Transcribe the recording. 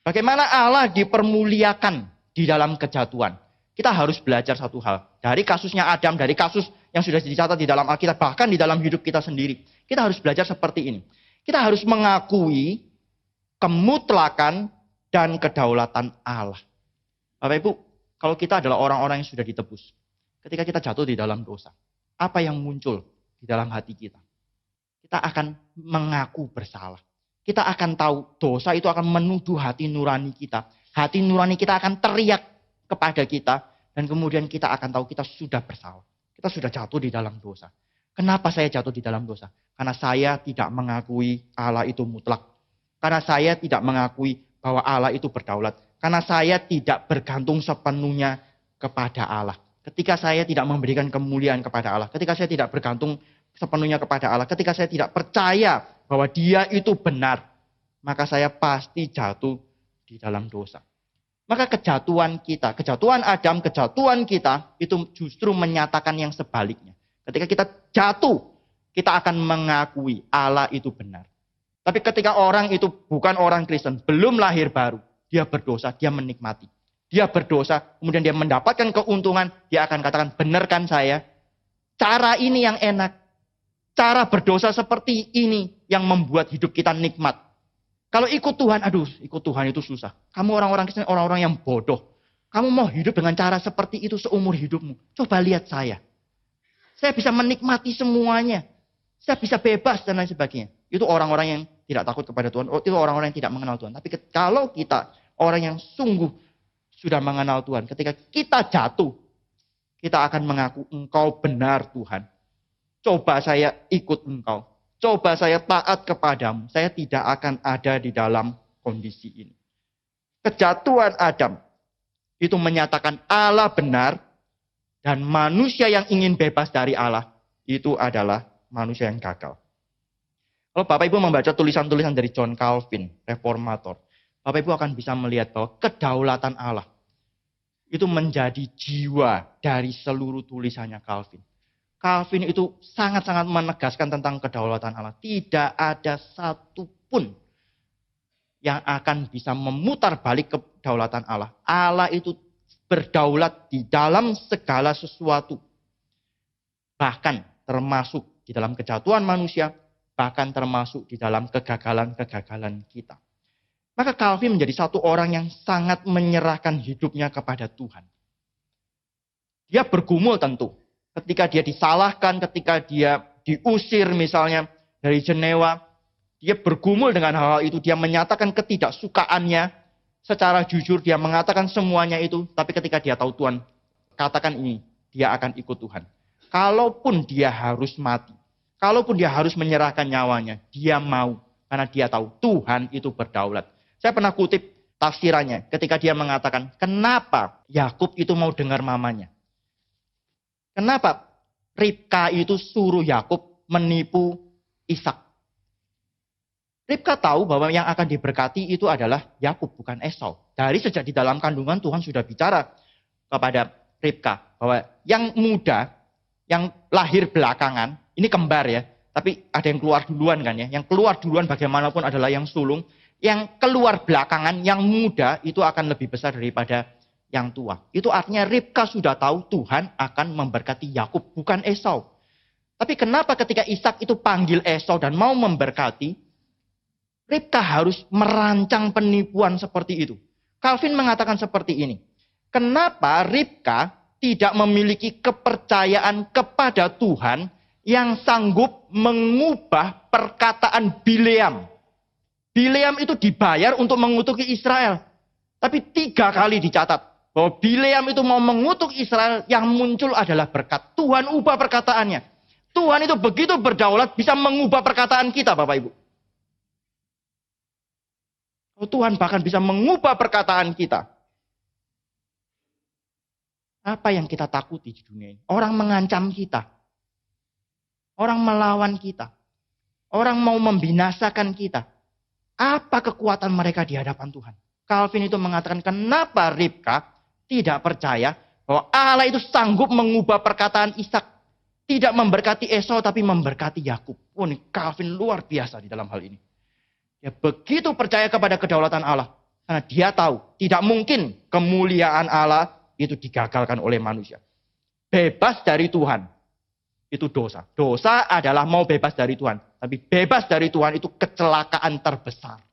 Bagaimana Allah dipermuliakan di dalam kejatuhan. Kita harus belajar satu hal. Dari kasusnya Adam, dari kasus yang sudah dicatat di dalam Alkitab, bahkan di dalam hidup kita sendiri. Kita harus belajar seperti ini. Kita harus mengakui kemutlakan dan kedaulatan Allah. Bapak Ibu, kalau kita adalah orang-orang yang sudah ditebus, ketika kita jatuh di dalam dosa, apa yang muncul di dalam hati kita? Kita akan mengaku bersalah. Kita akan tahu dosa itu akan menuduh hati nurani kita. Hati nurani kita akan teriak kepada kita. Dan kemudian kita akan tahu kita sudah bersalah. Kita sudah jatuh di dalam dosa. Kenapa saya jatuh di dalam dosa? Karena saya tidak mengakui Allah itu mutlak. Karena saya tidak mengakui bahwa Allah itu berdaulat. Karena saya tidak bergantung sepenuhnya kepada Allah. Ketika saya tidak memberikan kemuliaan kepada Allah. Ketika saya tidak bergantung sepenuhnya kepada Allah. Ketika saya tidak percaya bahwa Dia itu benar, maka saya pasti jatuh di dalam dosa. Maka kejatuhan kita, kejatuhan Adam, kejatuhan kita itu justru menyatakan yang sebaliknya. Ketika kita jatuh, kita akan mengakui Allah itu benar. Tapi ketika orang itu bukan orang Kristen, belum lahir baru, dia berdosa, dia menikmati. Dia berdosa, kemudian dia mendapatkan keuntungan, dia akan katakan, benar kan saya? Cara ini yang enak. Cara berdosa seperti ini yang membuat hidup kita nikmat. Kalau ikut Tuhan, ikut Tuhan itu susah. Kamu orang-orang Kristen, orang-orang yang bodoh. Kamu mau hidup dengan cara seperti itu seumur hidupmu. Coba lihat saya. Saya bisa menikmati semuanya. Saya bisa bebas dan lain sebagainya. Itu orang-orang yang tidak takut kepada Tuhan. Itu orang-orang yang tidak mengenal Tuhan. Tapi kalau kita, orang yang sungguh sudah mengenal Tuhan. Ketika kita jatuh, kita akan mengaku, Engkau benar Tuhan. Coba saya ikut Engkau. Coba saya taat kepadamu. Saya tidak akan ada di dalam kondisi ini. Kejatuhan Adam itu menyatakan Allah benar dan manusia yang ingin bebas dari Allah itu adalah manusia yang gagal. Kalau Bapak Ibu membaca tulisan-tulisan dari John Calvin, reformator, Bapak Ibu akan bisa melihat bahwa kedaulatan Allah itu menjadi jiwa dari seluruh tulisannya Calvin. Calvin itu sangat-sangat menegaskan tentang kedaulatan Allah. Tidak ada satupun yang akan bisa memutar balik kedaulatan Allah. Allah itu berdaulat di dalam segala sesuatu. Bahkan termasuk di dalam kejatuhan manusia, bahkan termasuk di dalam kegagalan-kegagalan kita. Maka Calvin menjadi satu orang yang sangat menyerahkan hidupnya kepada Tuhan. Dia bergumul tentu. Ketika dia disalahkan, ketika dia diusir misalnya dari Jenewa, dia bergumul dengan hal-hal itu. Dia menyatakan ketidaksukaannya secara jujur, dia mengatakan semuanya itu. Tapi ketika dia tahu Tuhan, katakan ini, dia akan ikut Tuhan. Kalaupun dia harus mati, kalaupun dia harus menyerahkan nyawanya, dia mau. Karena dia tahu Tuhan itu berdaulat. Saya pernah kutip tafsirannya ketika dia mengatakan, kenapa Yakub itu mau dengar mamanya? Kenapa Ribka itu suruh Yakub menipu Ishak? Ribka tahu bahwa yang akan diberkati itu adalah Yakub, bukan Esau. Dari sejak di dalam kandungan Tuhan sudah bicara kepada Ribka bahwa yang muda, yang lahir belakangan, ini kembar ya, tapi ada yang keluar duluan kan ya. Yang keluar duluan bagaimanapun adalah yang sulung. Yang keluar belakangan, yang muda itu akan lebih besar daripada yang tua. Itu artinya Ribka sudah tahu Tuhan akan memberkati Yakub, bukan Esau. Tapi kenapa ketika Ishak itu panggil Esau dan mau memberkati, Ribka harus merancang penipuan seperti itu. Calvin mengatakan seperti ini. Kenapa Ribka tidak memiliki kepercayaan kepada Tuhan yang sanggup mengubah perkataan Bileam? Bileam itu dibayar untuk mengutuki Israel. Tapi 3 kali dicatat bahwa Bileam itu mau mengutuk Israel, yang muncul adalah berkat. Tuhan ubah perkataannya. Tuhan itu begitu berdaulat bisa mengubah perkataan kita, Bapak Ibu. Tuhan bahkan bisa mengubah perkataan kita. Apa yang kita takuti di dunia ini? Orang mengancam kita. Orang melawan kita. Orang mau membinasakan kita. Apa kekuatan mereka di hadapan Tuhan? Calvin itu mengatakan, kenapa Ribka tidak percaya bahwa Allah itu sanggup mengubah perkataan Ishak. Tidak memberkati Esau tapi memberkati Yakub. Oh, ini Calvin luar biasa di dalam hal ini. Dia begitu percaya kepada kedaulatan Allah. Karena dia tahu, tidak mungkin kemuliaan Allah itu digagalkan oleh manusia. Bebas dari Tuhan, itu dosa. Dosa adalah mau bebas dari Tuhan. Tapi bebas dari Tuhan itu kecelakaan terbesar.